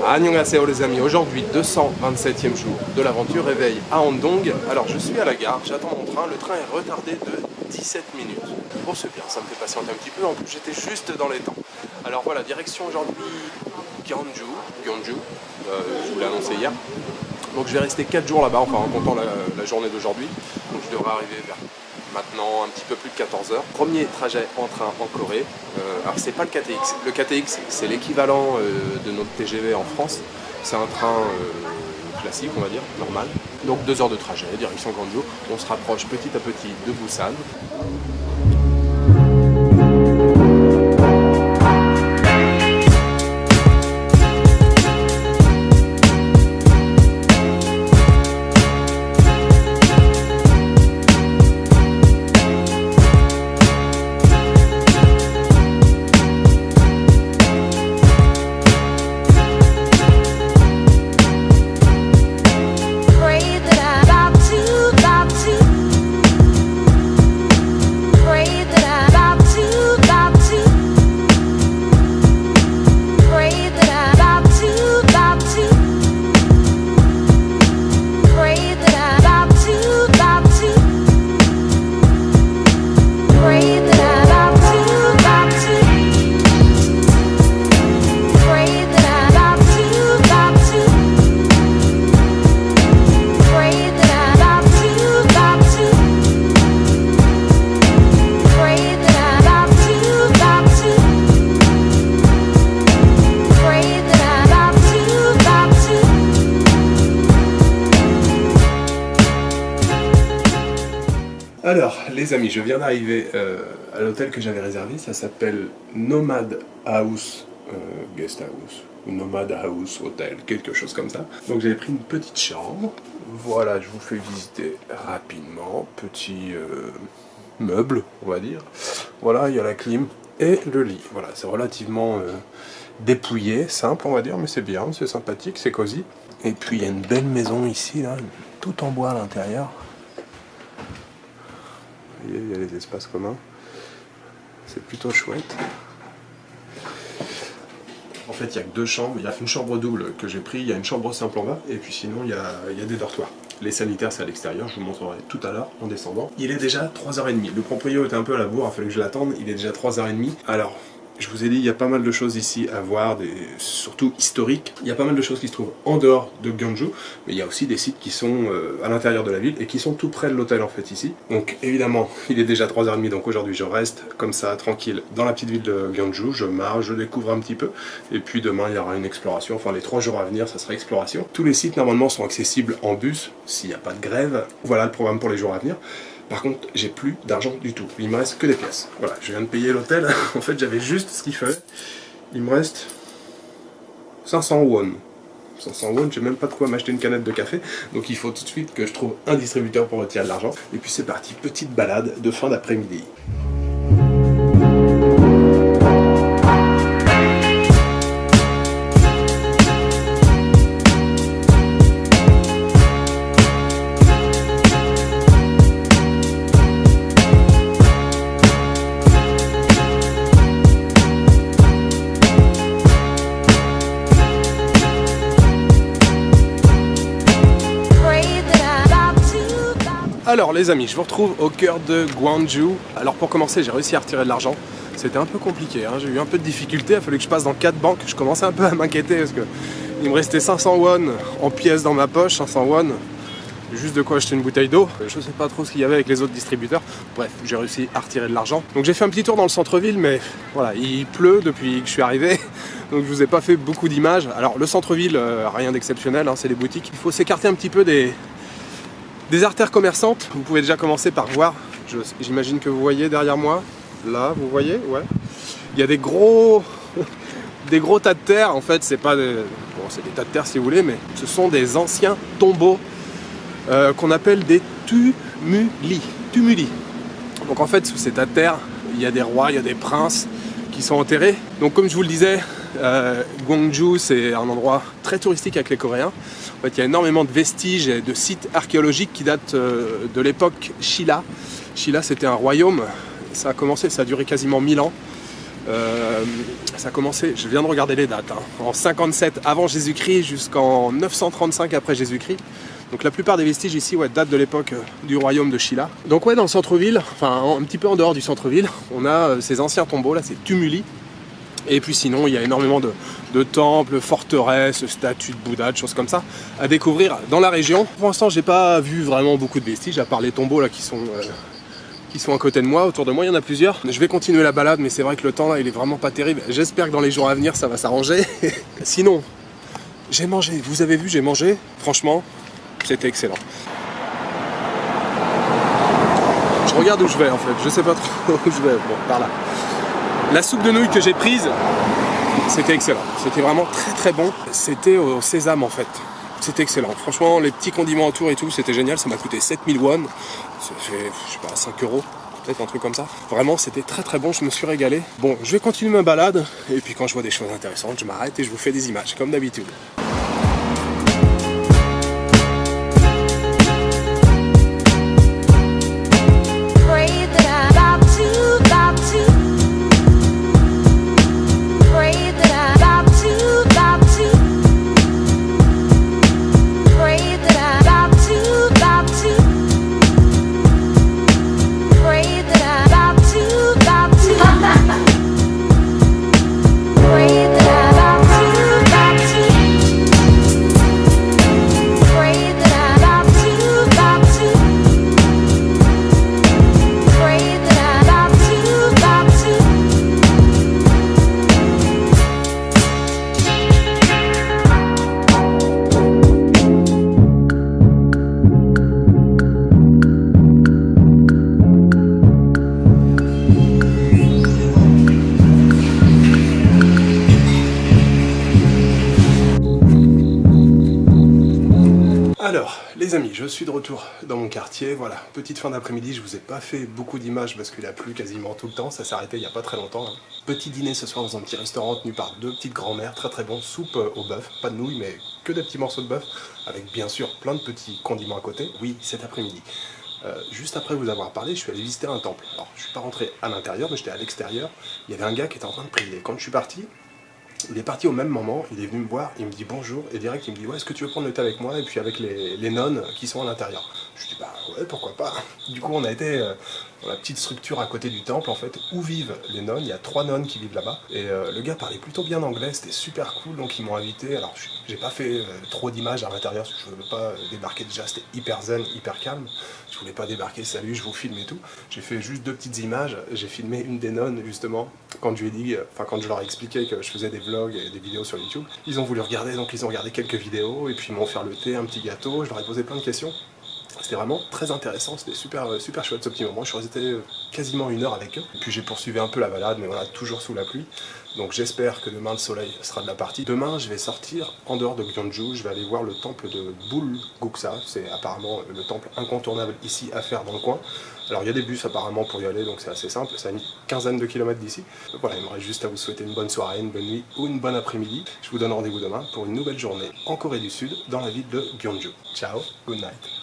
Annyeonghaseyo les amis, aujourd'hui 227e jour de l'aventure, réveil à Andong. Alors je suis à la gare, j'attends mon train, le train est retardé de 17 minutes. Bon c'est bien, ça me fait patienter un petit peu, en plus j'étais juste dans les temps. Alors voilà, direction aujourd'hui Gyeongju, je vous l'ai annoncé hier. Donc je vais rester 4 jours là-bas, enfin en comptant la journée d'aujourd'hui. Donc je devrais arriver vers maintenant un petit peu plus de 14 heures. Premier trajet en train en Corée. Alors c'est pas le KTX. Le KTX c'est l'équivalent de notre TGV en France. C'est un train classique on va dire, normal. Donc 2 heures de trajet, direction Gwangju. On se rapproche petit à petit de Busan. Alors, les amis, je viens d'arriver à l'hôtel que j'avais réservé, ça s'appelle Nomad House Guest House, ou Nomad House Hotel, quelque chose comme ça. Donc j'avais pris une petite chambre, voilà, je vous fais visiter rapidement, petit meuble, on va dire. Voilà, il y a la clim et le lit, voilà, c'est relativement dépouillé, simple on va dire, mais c'est bien, c'est sympathique, c'est cosy. Et puis il y a une belle maison ici, là, tout en bois à l'intérieur. Il y a les espaces communs, c'est plutôt chouette. En fait, il n'y a que 2 chambres, il y a une chambre double que j'ai pris, il y a une chambre simple en bas, et puis sinon il y a des dortoirs. Les sanitaires c'est à l'extérieur, je vous montrerai tout à l'heure en descendant. Il est déjà 3h30, le proprio était un peu à la bourre, il a fallu que je l'attende, il est déjà 3h30. Alors, je vous ai dit, il y a pas mal de choses ici à voir, surtout historiques. Il y a pas mal de choses qui se trouvent en dehors de Gwangju, mais il y a aussi des sites qui sont à l'intérieur de la ville et qui sont tout près de l'hôtel en fait ici. Donc évidemment, il est déjà 3h30, donc aujourd'hui je reste comme ça, tranquille, dans la petite ville de Gwangju, je marche, je découvre un petit peu, et puis demain il y aura une exploration, enfin les 3 jours à venir, ça sera exploration. Tous les sites normalement sont accessibles en bus, s'il n'y a pas de grève. Voilà le programme pour les jours à venir. Par contre, j'ai plus d'argent du tout. Il me reste que des pièces. Voilà, je viens de payer l'hôtel. En fait, j'avais juste ce qu'il fallait. Il me reste 500 won. 500 won, j'ai même pas de quoi m'acheter une canette de café. Donc il faut tout de suite que je trouve un distributeur pour retirer de l'argent. Et puis c'est parti, petite balade de fin d'après-midi. Alors les amis, je vous retrouve au cœur de Gwangju. Alors pour commencer, j'ai réussi à retirer de l'argent. C'était un peu compliqué, hein. J'ai eu un peu de difficulté, il a fallu que je passe dans 4 banques. Je commençais un peu à m'inquiéter parce que il me restait 500 won en pièces dans ma poche, 500 won. Juste de quoi acheter une bouteille d'eau. Je sais pas trop ce qu'il y avait avec les autres distributeurs. Bref, j'ai réussi à retirer de l'argent. Donc j'ai fait un petit tour dans le centre-ville, mais voilà, il pleut depuis que je suis arrivé. Donc je vous ai pas fait beaucoup d'images. Alors le centre-ville, rien d'exceptionnel, hein, c'est les boutiques. Il faut s'écarter un petit peu des artères commerçantes. Vous pouvez déjà commencer par voir, j'imagine que vous voyez derrière moi, là, vous voyez, ouais. Il y a des gros tas de terre, en fait, c'est pas des... Bon, c'est des tas de terre si vous voulez, mais ce sont des anciens tombeaux qu'on appelle des tumuli. Donc en fait, sous ces tas de terre, il y a des rois, il y a des princes qui sont enterrés. Donc comme je vous le disais, Gwangju, c'est un endroit très touristique avec les Coréens. En fait, il y a énormément de vestiges et de sites archéologiques qui datent de l'époque Shilla. Shilla, c'était un royaume. Ça a duré quasiment 1000 ans. Ça a commencé, je viens de regarder les dates, hein, en 57 avant Jésus-Christ jusqu'en 935 après Jésus-Christ. Donc la plupart des vestiges ici datent de l'époque du royaume de Sheila. Donc dans le centre-ville, enfin un petit peu en dehors du centre-ville, on a ces anciens tombeaux là, ces tumuli. Et puis sinon, il y a énormément de temples, forteresses, statues de Bouddha, de choses comme ça à découvrir dans la région. Pour l'instant, j'ai pas vu vraiment beaucoup de vestiges, à part les tombeaux là qui sont à côté de moi. Autour de moi, il y en a plusieurs. Je vais continuer la balade, mais c'est vrai que le temps là, il est vraiment pas terrible. J'espère que dans les jours à venir, ça va s'arranger. Sinon, j'ai mangé. Vous avez vu, j'ai mangé. Franchement, c'était excellent. Je regarde où je vais en fait. Je sais pas trop où je vais. Bon, par là. La soupe de nouilles que j'ai prise, c'était excellent. C'était vraiment très très bon. C'était au sésame en fait. C'était excellent. Franchement, les petits condiments autour et tout, c'était génial. Ça m'a coûté 7000 won. Ça fait, je sais pas, 5 euros. Peut-être un truc comme ça. Vraiment, c'était très très bon. Je me suis régalé. Bon, je vais continuer ma balade. Et puis quand je vois des choses intéressantes, je m'arrête et je vous fais des images, comme d'habitude. Alors, les amis, je suis de retour dans mon quartier, voilà, petite fin d'après-midi, je vous ai pas fait beaucoup d'images parce qu'il a plu quasiment tout le temps, ça s'est arrêté il y a pas très longtemps. Hein. Petit dîner ce soir dans un petit restaurant tenu par deux petites grand-mères, très très bon, soupe au bœuf, pas de nouilles mais que des petits morceaux de bœuf, avec bien sûr plein de petits condiments à côté, oui, cet après-midi. Juste après vous avoir parlé, je suis allé visiter un temple. Alors, je suis pas rentré à l'intérieur, mais j'étais à l'extérieur, il y avait un gars qui était en train de prier. Quand je suis parti, il est parti au même moment, il est venu me voir, il me dit bonjour, et direct il me dit ouais, est-ce que tu veux prendre le thé avec moi et puis avec les nonnes qui sont à l'intérieur. Je dis bah ouais, pourquoi pas. Du coup on a été dans la petite structure à côté du temple en fait, où vivent les nonnes, il y a 3 nonnes qui vivent là-bas, et le gars parlait plutôt bien anglais, c'était super cool, donc ils m'ont invité. Alors j'ai pas fait trop d'images à l'intérieur, parce que je voulais pas débarquer, déjà c'était hyper zen, hyper calme, je voulais pas débarquer, salut, je vous filme et tout. J'ai fait juste 2 petites images, j'ai filmé une des nonnes justement, quand je lui ai dit, quand je leur ai expliqué que je faisais des vlogs et des vidéos sur YouTube, ils ont voulu regarder, donc ils ont regardé quelques vidéos, et puis ils m'ont offert le thé, un petit gâteau, je leur ai posé plein de questions. C'était vraiment très intéressant, c'était super chouette ce petit moment. Je suis resté quasiment 1 heure avec eux. Et puis j'ai poursuivi un peu la balade, mais voilà, toujours sous la pluie. Donc j'espère que demain le soleil sera de la partie. Demain je vais sortir en dehors de Gyeongju, je vais aller voir le temple de Bulguksa. C'est apparemment le temple incontournable ici à faire dans le coin. Alors il y a des bus apparemment pour y aller, donc c'est assez simple, c'est à une quinzaine de kilomètres d'ici. Donc voilà, il me reste juste à vous souhaiter une bonne soirée, une bonne nuit ou une bonne après-midi. Je vous donne rendez-vous demain pour une nouvelle journée en Corée du Sud, dans la ville de Gyeongju. Ciao, good night.